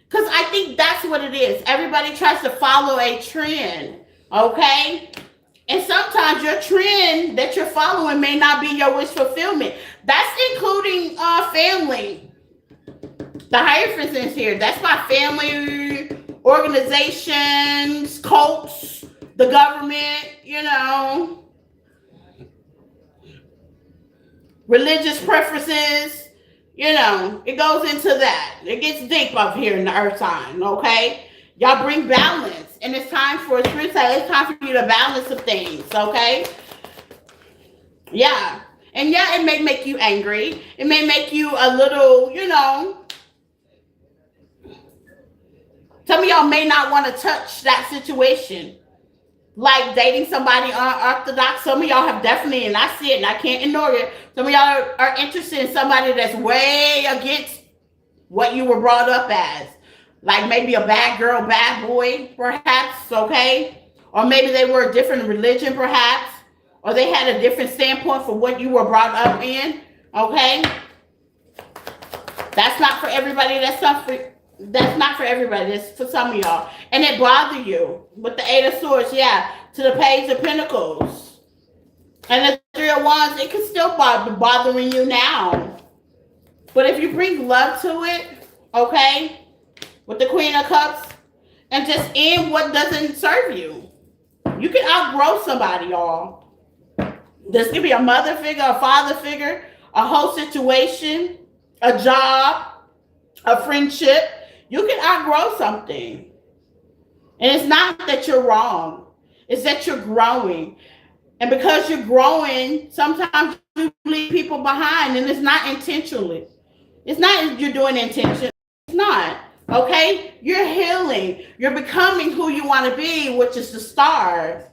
Because I think that's what it is. Everybody tries to follow a trend, okay? And sometimes your trend that you're following may not be your wish fulfillment. That's including family. The Hierophant is here. That's my family, organizations, cults, the government, religious preferences. It goes into that. It gets deep up here in the earth sign, okay? Y'all bring balance. And it's time for spirit side. It's time for you to balance some things, okay? Yeah. And yeah, it may make you angry. It may make you a little, some of y'all may not want to touch that situation. Like dating somebody unorthodox. Some of y'all have definitely, and I see it and I can't ignore it. Some of y'all are interested in somebody that's way against what you were brought up as. Like maybe a bad girl, bad boy, perhaps, okay? Or maybe they were a different religion, perhaps. Or they had a different standpoint for what you were brought up in, okay? That's not for everybody. That's not for everybody. It's for some of y'all. And it bothers you. With the Eight of Swords, yeah. To the Page of Pentacles. And the Three of Wands, it can still be bothering you now. But if you bring love to it, okay? With the Queen of Cups, and just end what doesn't serve you. You can outgrow somebody, y'all. This could be a mother figure, a father figure, a whole situation, a job, a friendship. You can outgrow something. And it's not that you're wrong. It's that you're growing. And because you're growing, sometimes you leave people behind, and it's not intentionally. It's not you're doing intention. It's not. Okay? You're healing. You're becoming who you want to be, which is the stars.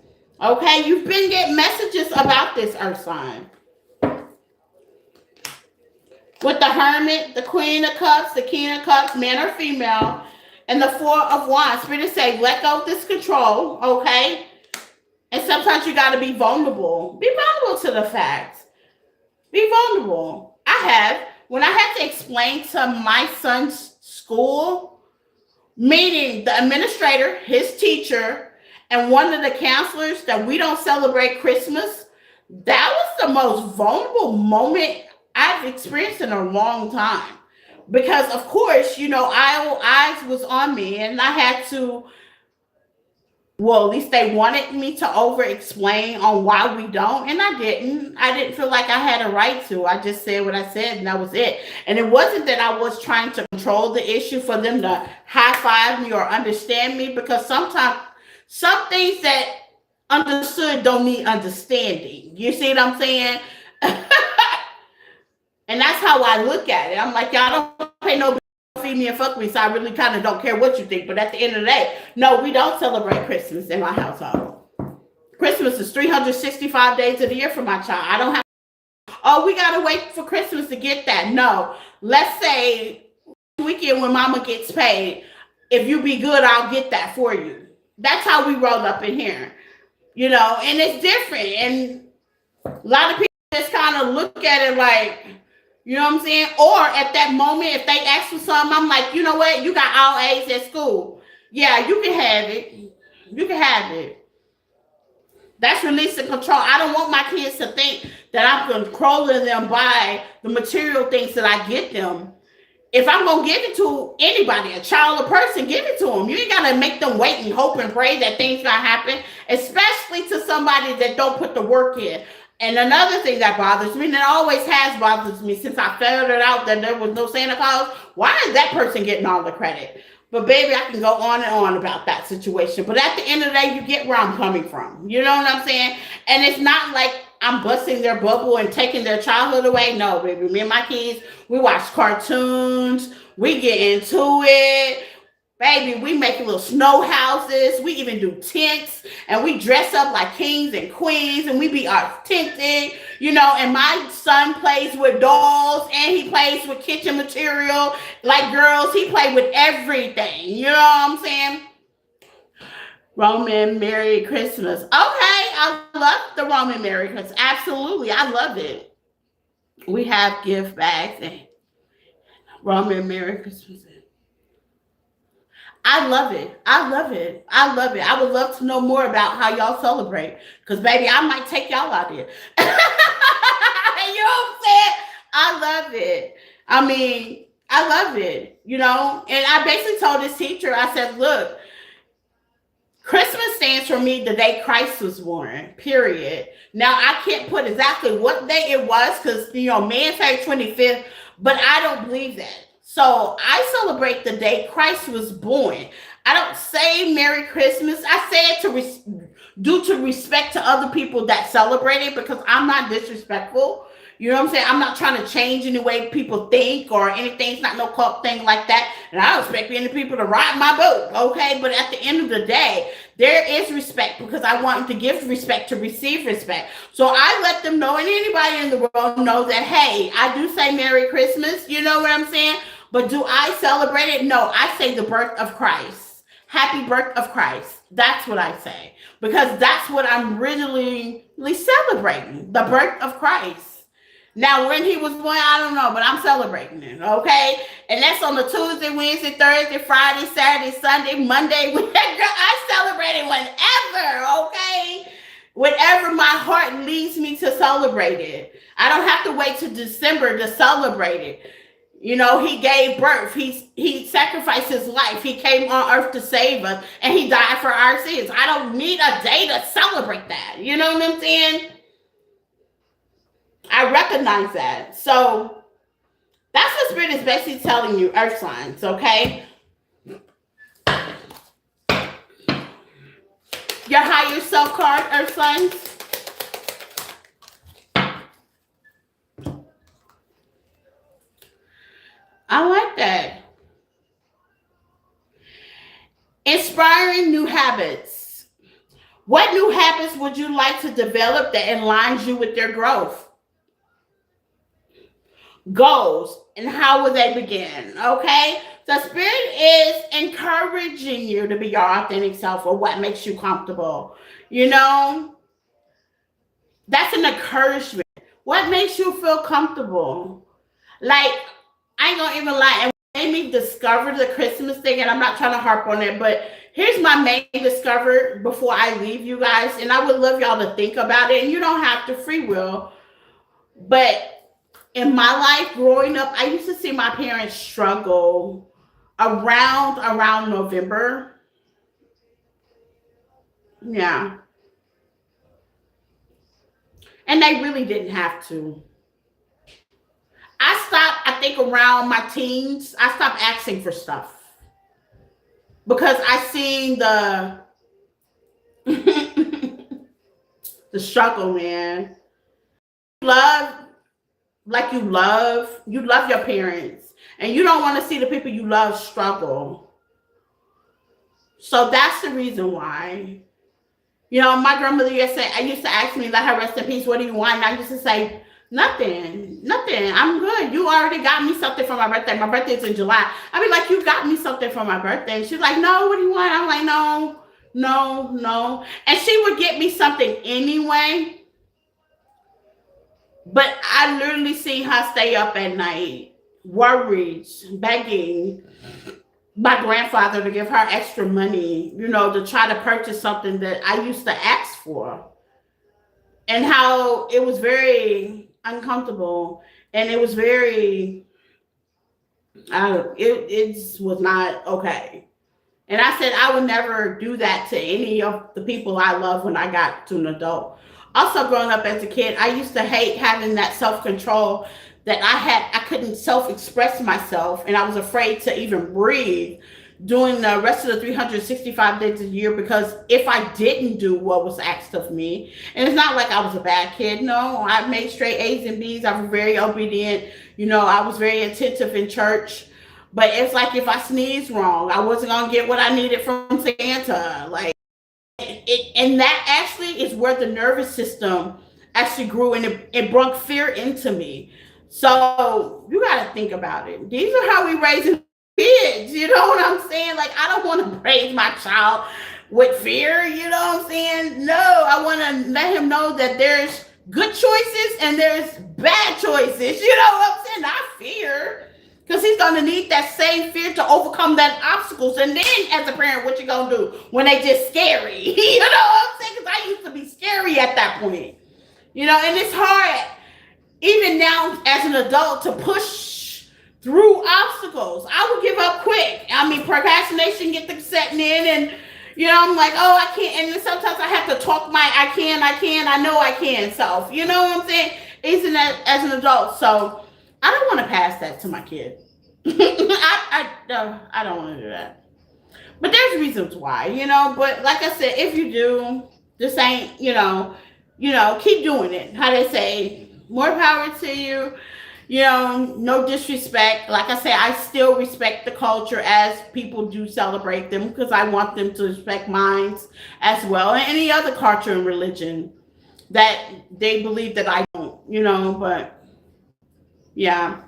Okay? You've been getting messages about this, earth sign. With the Hermit, the Queen of Cups, the King of Cups, man or female, and the Four of Wands. Spirit say, let go of this control, okay? And sometimes you got to be vulnerable. Be vulnerable to the facts. Be vulnerable. When I had to explain to my son's school, meaning the administrator, his teacher, and one of the counselors that we don't celebrate Christmas, that was the most vulnerable moment I've experienced in a long time. Because, of course, eyes was on me, and I had to, well, at least they wanted me to over explain on why we don't, and I didn't feel like I had a right to. I just said what I said, and that was it. And it wasn't that I was trying to control the issue for them to high five me or understand me, because sometimes some things that understood don't need understanding. You see what I'm saying? And that's how I look at it. I'm like, y'all don't pay no feed me and fuck me, so I really kind of don't care what you think. But at the end of the day, no, we don't celebrate Christmas in my household. Christmas is 365 days of the year for my child. I don't have, oh, we got to wait for Christmas to get that. No. Let's say weekend when mama gets paid, if you be good, I'll get that for you. That's how we roll up in here. And it's different. And a lot of people just kind of look at it like, you know what I'm saying? Or at that moment, if they ask for something, I'm like, you know what? You got all A's at school. Yeah, you can have it. You can have it. That's releasing control. I don't want my kids to think that I'm controlling them by the material things that I get them. If I'm going to give it to anybody, a child, a person, give it to them. You ain't got to make them wait and hope and pray that things going to happen, especially to somebody that don't put the work in. And another thing that bothers me, and it always has bothered me since I found it out that there was no Santa Claus, why is that person getting all the credit? But baby, I can go on and on about that situation. But at the end of the day, you get where I'm coming from. You know what I'm saying? And it's not like I'm busting their bubble and taking their childhood away. No, baby. Me and my kids, we watch cartoons. We get into it. Baby, we make little snow houses. We even do tents, and we dress up like kings and queens, and we be authentic, and my son plays with dolls, and he plays with kitchen material. Like girls, he played with everything. You know what I'm saying? Roman Merry Christmas. Okay, I love the Roman Merry Christmas. Absolutely, I love it. We have gift bags and Roman Merry Christmas. I love it. I love it. I love it. I would love to know more about how y'all celebrate. Because, baby, I might take y'all out there. You know what I'm saying? I love it. I mean, I love it, And I basically told this teacher, I said, look, Christmas stands for me the day Christ was born, period. Now, I can't put exactly what day it was because, man said 25th, but I don't believe that. So I celebrate the day Christ was born. I don't say Merry Christmas. I say it due to respect to other people that celebrate it, because I'm not disrespectful. You know what I'm saying? I'm not trying to change any way people think or anything. It's not no cult thing like that. And I don't expect any people to ride my boat, okay? But at the end of the day, there is respect, because I want to give respect to receive respect. So I let them know, and anybody in the world know that, hey, I do say Merry Christmas. You know what I'm saying? But do I celebrate it? No, I say the birth of Christ. Happy birth of Christ. That's what I say. Because that's what I'm really celebrating. The birth of Christ. Now, when he was born, I don't know, but I'm celebrating it, okay? And that's on the Tuesday, Wednesday, Thursday, Friday, Saturday, Sunday, Monday. I celebrate it whenever, okay? Whenever my heart leads me to celebrate it. I don't have to wait till December to celebrate it. He gave birth. He sacrificed his life. He came on earth to save us, and he died for our sins. I don't need a day to celebrate that. You know what I'm saying? I recognize that. So that's what Spirit is basically telling you, earth signs, okay? Your higher self card, earth signs. I like that. Inspiring new habits. What new habits would you like to develop that aligns you with your growth? Goals, and how will they begin? Okay, the spirit is encouraging you to be your authentic self, or what makes you comfortable. You know, that's an encouragement. What makes you feel comfortable? Like, I ain't gonna even lie, and what made me discover the Christmas thing, and I'm not trying to harp on it, but here's my main discover before I leave you guys, and I would love y'all to think about it, and you don't have to free will, but in my life growing up, I used to see my parents struggle around November. Yeah. And they really didn't have to. I stopped, I think around my teens, I stopped asking for stuff because I seen the the struggle, man. Love, like you love your parents, and you don't want to see the people you love struggle. So that's the reason why. You know, my grandmother used to ask me, let her rest in peace, what do you want? And I used to say, nothing, nothing. I'm good. You already got me something for my birthday. My birthday's in July. I'd be like, you got me something for my birthday. She's like, no, what do you want? I'm like, no, no, no. And she would get me something anyway. But I literally see her stay up at night, worried, begging my grandfather to give her extra money, you know, to try to purchase something that I used to ask for. And how it was very uncomfortable, and it was very, it was not okay. And I said I would never do that to any of the people I love when I got to an adult. Also, growing up as a kid, I used to hate having that self-control that I couldn't self-express myself, and I was afraid to even breathe during the rest of the 365 days a year, because if I didn't do what was asked of me, and it's not like I was a bad kid, no, I made straight A's and B's, I was very obedient, you know, I was very attentive in church, but it's like if I sneezed wrong, I wasn't going to get what I needed from Santa, like, and that actually is where the nervous system actually grew, and it brought fear into me. So you got to think about it. These are how we raise kids. You know what I'm saying? Like, I don't want to raise my child with fear. You know what I'm saying? No, I want to let him know that there's good choices and there's bad choices. You know what I'm saying? Not fear. Because he's going to need that same fear to overcome that obstacles. And then, as a parent, what you going to do when they just scary? You know what I'm saying? Because I used to be scary at that point. You know, and it's hard, even now as an adult, to push through obstacles. I would give up quick. I mean, procrastination get the setting in, and, you know, I'm like, oh, I can't. And then sometimes I have to talk my I know I can self. You know what I'm saying? Isn't that as an adult? So I don't want to pass that to my kid. No, I don't want to do that. But there's reasons why, you know. But like I said, if you do, this ain't, keep doing it. How they say, more power to you. You know, no disrespect. Like I say, I still respect the culture as people do celebrate them, because I want them to respect mine as well, and any other culture and religion that they believe that I don't, but yeah,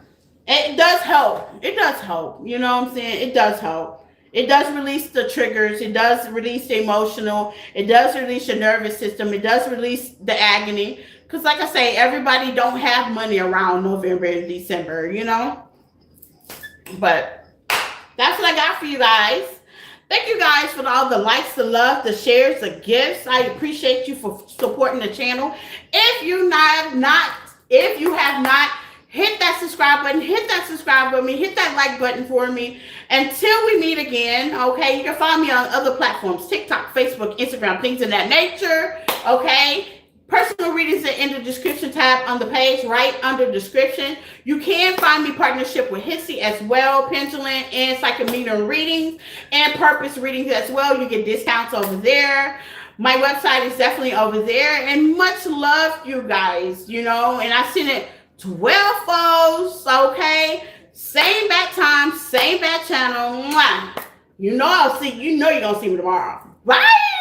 it does help. It does help. You know what I'm saying? It does help. It does release the triggers. It does release the emotional. It does release your nervous system. It does release the agony. Because like I say, everybody don't have money around November and December, But that's what I got for you guys. Thank you guys for all the likes, the love, the shares, the gifts. I appreciate you for supporting the channel. If you have not, hit that subscribe button, hit that like button for me. Until we meet again, okay? You can find me on other platforms, TikTok, Facebook, Instagram, things of that nature, okay? Personal readings are in the description tab on the page, right under description. You can find me partnership with Hitsy as well, Pendulum and Psychic Medium readings and Purpose readings as well. You get discounts over there. My website is definitely over there. And much love, you guys, and I seen it 12 folds, okay? Same bad time, same bad channel. Mwah. You know I'll see. You know you're gonna see me tomorrow, right?